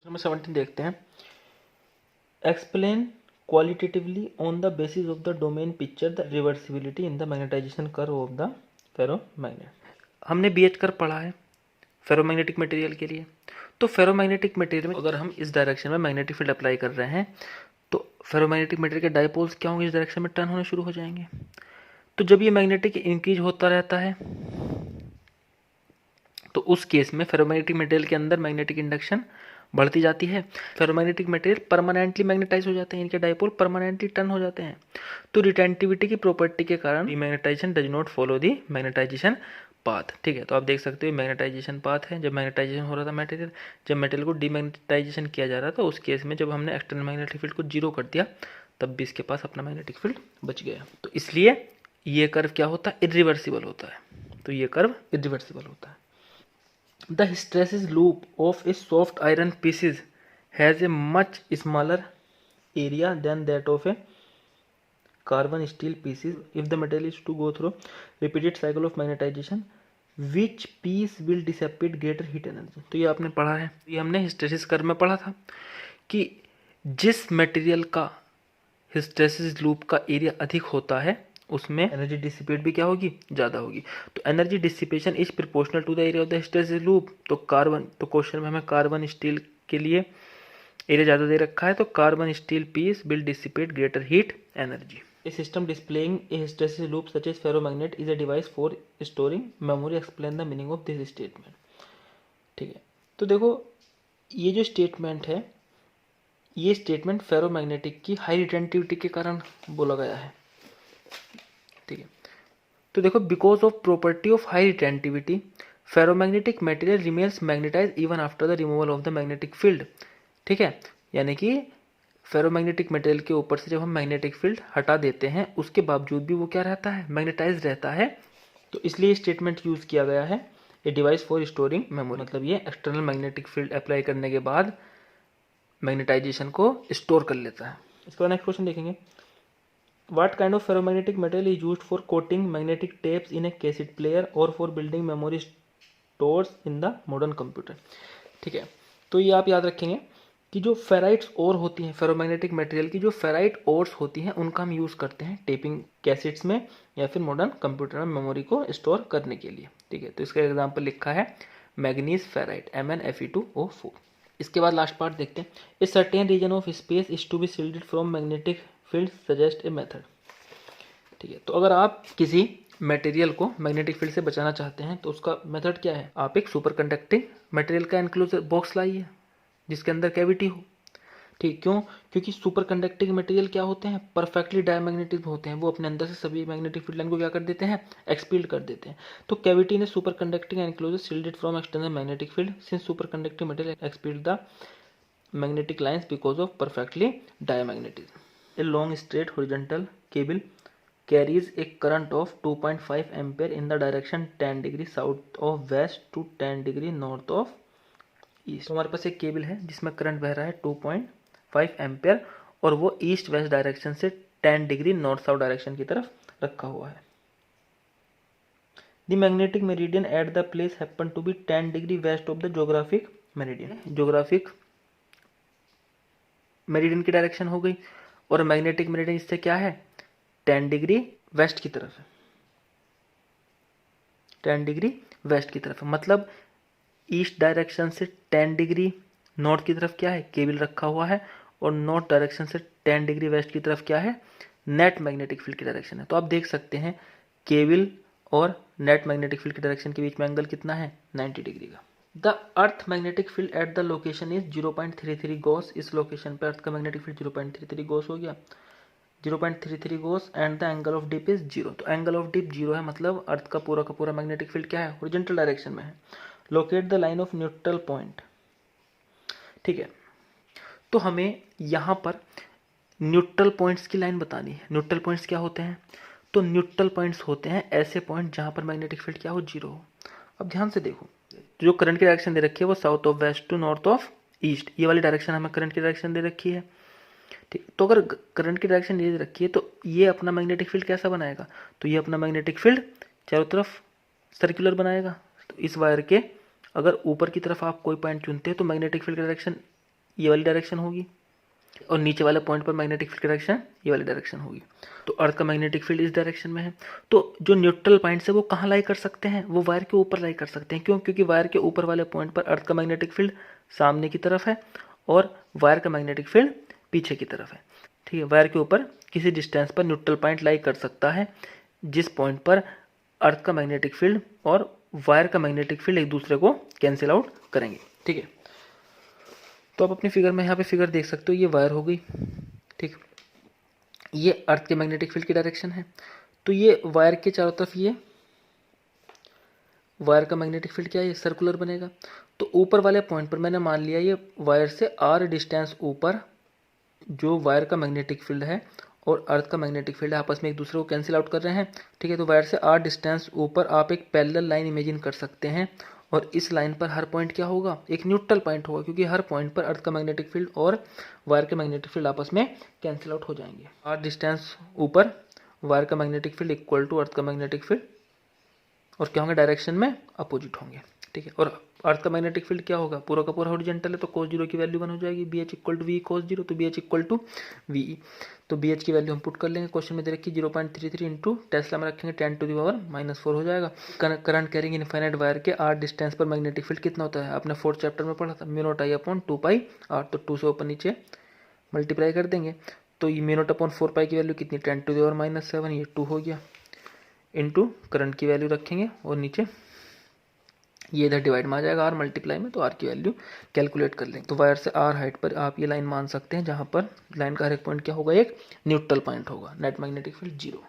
Number 17 देखते हैं। Explain qualitatively on the basis of the domain picture the reversibility in the magnetization curve of the ferromagnet. हमने BH curve पढ़ा है ferromagnetic material के लिए। तो फेरोमैग्नेटिक मटेरियल में अगर हम इस डायरेक्शन में मैग्नेटिक फील्ड अप्लाई कर रहे हैं तो फेरोमैग्नेटिक मटेरियल के डायपोल्स क्या होंगे, इस डायरेक्शन में टर्न होने शुरू हो जाएंगे। तो जब ये मैग्नेटिक इंक्रीज होता रहता है तो उस केस में फेरोमैग्नेटिक मटेरियल के अंदर मैग्नेटिक इंडक्शन बढ़ती जाती है। फेरोमैग्नेटिक मटेरियल परमानेंटली मैग्नेटाइज हो जाते हैं, इनके डायपोल परमानेंटली टर्न हो जाते हैं। तो रिटेंटिविटी की प्रॉपर्टी के कारण demagnetization does not follow the magnetization path. ठीक है, तो आप देख सकते हो मैग्नेटाइजेशन पाथ है जब मैग्नेटाइजेशन हो रहा था मटेरियल, जब मटेरियल को डीमैग्नेटाइजेशन किया जा रहा था उस केस में जब हमने एक्सटर्नल मैग्नेटिक फील्ड को जीरो कर दिया तब भी इसके पास अपना मैग्नेटिक फील्ड बच गया। तो इसलिए ये कर्व क्या होता है, इरिवर्सिबल होता है। तो ये कर्व इरिवर्सिबल होता है। The hysteresis loop of a soft iron pieces has a much smaller area than that of a carbon steel pieces. If the material is to go through repeated cycle of magnetization, which piece will dissipate greater heat energy? तो ये आपने पढ़ा है, ये हमने hysteresis curve में पढ़ा था कि जिस मटेरियल का हिस्टेरेसिस लूप का एरिया अधिक होता है उसमें एनर्जी डिसिपेट भी क्या होगी, ज़्यादा होगी। तो energy dissipation is proportional to the area of the hysteresis loop. तो क्वेश्चन में हमें कार्बन स्टील के लिए एरिया ज़्यादा दे रखा है, तो carbon steel piece will dissipate greater heat energy. A system displaying a hysteresis loop such as ferromagnet is a device for storing memory. Explain the meaning of this statement. ठीक है, तो देखो ये जो स्टेटमेंट है ये स्टेटमेंट फेरोमैग्नेटिक की high retentivity के कारण बोला गया है। ठीक है, तो देखो because of property of high retentivity ferromagnetic material remains magnetize even after the removal of the magnetic field. ठीक है, यानी कि फेरोमैग्नेटिक मटेरियल के ऊपर से जब हम मैग्नेटिक फील्ड हटा देते हैं उसके बावजूद भी वो क्या रहता है, मैग्नेटाइज रहता है। तो इसलिए स्टेटमेंट यूज किया गया है a device for storing memory. मतलब ये एक्सटर्नल मैग्नेटिक फील्ड अप्लाई करने के बाद मैग्नेटाइजेशन को स्टोर कर लेता है। इसके बाद नेक्स्ट क्वेश्चन देखेंगे। What kind of ferromagnetic material is used for coating magnetic tapes in a cassette player or for building memory stores in the modern computer? ठीक है, तो ये आप याद रखेंगे कि जो फेराइट्स ओर होती हैं फेरोमैग्नेटिक मटेरियल की, जो फेराइट ओर्स होती हैं उनका हम यूज़ करते हैं टेपिंग कैसेट्स में या फिर मॉडर्न कंप्यूटर में मेमोरी को स्टोर करने के लिए। ठीक है, तो इसका एग्जांपल लिखा है मैग्नीज फेराइट MnFe2O4। इसके बाद लास्ट पार्ट देखते हैं। A certain region of space is to be shielded from magnetic field suggest a method. ठीक है, तो अगर आप किसी मटेरियल को मैग्नेटिक फील्ड से बचाना चाहते हैं तो उसका मेथड क्या है, आप एक सुपर कंडक्टिंग मटेरियल का एनक्लोजर बॉक्स लाइए जिसके अंदर कैविटी हो। ठीक, क्यों? क्योंकि सुपर कंडक्टिंग मटेरियल क्या होते हैं, परफेक्टली डायमैग्नेटिक होते हैं, वो अपने अंदर से सभी मैग्नेटिक फील्ड लाइन को क्या कर देते हैं, एक्सपील्ड कर देते हैं। तो कैविटी ने super conducting enclosure shielded from external magnetic field since super conducting material expelled the magnetic lines because of perfectly diamagnetism. A long straight horizontal cable carries a current of 2.5 ampere in the direction 10 degree south of west to 10 degree north of east। तो हमारे पास एक cable है जिसमें current बह रहा है 2.5 ampere और वो ईस्ट वेस्ट डायरेक्शन से 10 डिग्री नॉर्थ साउथ डायरेक्शन की तरफ रखा हुआ है। The magnetic meridian at the place happen to be 10 degree west of the geographic meridian। geographic meridian की डायरेक्शन हो गई और मैग्नेटिक मेरिडियन इससे क्या है, 10 डिग्री वेस्ट की तरफ है, 10 डिग्री वेस्ट की तरफ है। मतलब ईस्ट डायरेक्शन से 10 डिग्री नॉर्थ की तरफ क्या है, केबल रखा हुआ है और नॉर्थ डायरेक्शन से 10 डिग्री वेस्ट की तरफ क्या है, नेट मैग्नेटिक फील्ड की डायरेक्शन है। तो आप देख सकते हैं केबल और नेट मैग्नेटिक फील्ड की डायरेक्शन के बीच में एंगल कितना है, 90 डिग्री का। The earth magnetic field at the location is 0.33 Gauss. इस लोकेशन पे अर्थ का मैग्नेटिक फील्ड 0.33 गॉस हो गया, 0.33 gauss and the angle of dip is 0। तो एंगल ऑफ डिप 0 है, मतलब अर्थ का पूरा मैग्नेटिक फील्ड क्या है, हॉरिजॉन्टल डायरेक्शन में है। Locate the line of neutral point. ठीक है, तो हमें यहाँ पर न्यूट्रल पॉइंट्स की लाइन बतानी है। न्यूट्रल पॉइंट्स क्या होते हैं, तो न्यूट्रल पॉइंट्स होते हैं ऐसे पॉइंट जहाँ पर मैग्नेटिक फील्ड क्या हो, 0 हो। अब ध्यान से देखो, जो करंट की डायरेक्शन दे रखी है वो south of west to north of east, ये वाली डायरेक्शन हमें करंट की डायरेक्शन दे रखी है। ठीक, तो अगर करंट की डायरेक्शन ये दे रखी है तो ये अपना मैग्नेटिक फील्ड कैसा बनाएगा, तो ये अपना मैग्नेटिक फील्ड चारों तरफ सर्कुलर बनाएगा। तो इस वायर के अगर ऊपर की तरफ आप कोई पॉइंट चुनते हैं तो मैग्नेटिक फील्ड की डायरेक्शन ये वाली डायरेक्शन होगी, और नीचे वाले पॉइंट पर मैग्नेटिक फील्ड की डायरेक्शन ये वाली डायरेक्शन होगी। तो अर्थ का मैग्नेटिक फील्ड इस डायरेक्शन में है। तो जो न्यूट्रल पॉइंट्स है वो कहाँ लाई कर सकते हैं, वो वायर के ऊपर लाई कर सकते हैं। क्यों? क्योंकि वायर के ऊपर वाले पॉइंट पर अर्थ का मैग्नेटिक फील्ड सामने की तरफ है और वायर का मैग्नेटिक फील्ड पीछे की तरफ है। ठीक है, वायर के ऊपर किसी डिस्टेंस पर न्यूट्रल पॉइंट लाई कर सकता है जिस पॉइंट पर अर्थ का मैग्नेटिक फील्ड और वायर का मैग्नेटिक फील्ड एक दूसरे को कैंसिल आउट करेंगे। ठीक है, तो आप अपनी फिगर में यहाँ पे फिगर देख सकते हो, ये वायर हो गई। ठीक, ये अर्थ के मैग्नेटिक फील्ड की डायरेक्शन है। तो ये वायर के चारों तरफ ये वायर का मैग्नेटिक फील्ड क्या है, ये सर्कुलर बनेगा। तो ऊपर वाले पॉइंट पर मैंने मान लिया ये वायर से आर डिस्टेंस ऊपर जो वायर का मैग्नेटिक फील्ड है और अर्थ का मैग्नेटिक फील्ड है आपस में एक दूसरे को कैंसिल आउट कर रहे हैं। ठीक है, तो वायर से आर डिस्टेंस ऊपर आप एक पैरेलल लाइन इमेजिन कर सकते हैं और इस लाइन पर हर पॉइंट क्या होगा, एक न्यूट्रल पॉइंट होगा, क्योंकि हर पॉइंट पर अर्थ का मैग्नेटिक फील्ड और वायर के मैग्नेटिक फील्ड आपस में कैंसिल आउट हो जाएंगे। आर डिस्टेंस ऊपर वायर का magnetic field equal to earth का मैग्नेटिक फील्ड, और क्या होंगे, डायरेक्शन में अपोजिट होंगे। ठीक है, और अर्थ का मैग्नेटिक फील्ड क्या होगा, पूरा का पूरा हॉरिजॉन्टल है, तो cos 0 की वैल्यू 1 हो जाएगी। B H equal to V cos 0, तो B H equal to V. तो बी एच की वैल्यू हम पुट कर लेंगे, क्वेश्चन में दे रखी 0.33 इंटू टेस्ला में रखेंगे 10⁻⁻⁴ हो जाएगा। करंट कैरिंग इनफाइनाइट वायर के आर डिस्टेंस पर मैग्नेटिक फील्ड कितना होता है, आपने 4th चैप्टर में पढ़ा था, μ0I/2πr। तो 2 से ऊपर नीचे मल्टीप्लाई कर देंगे, तो ये μ0/4π की वैल्यू कितनी, 10⁻⁷, ये 2 हो गया, इंटू करंट की वैल्यू रखेंगे और नीचे ये इधर डिवाइड में आ जाएगा आर मल्टीप्लाई में, तो आर की वैल्यू कैलकुलेट कर लेंगे। तो वायर से आर हाइट पर आप ये लाइन मान सकते हैं जहां पर लाइन का हर एक पॉइंट क्या होगा, एक न्यूट्रल पॉइंट होगा, नेट मैग्नेटिक फील्ड 0।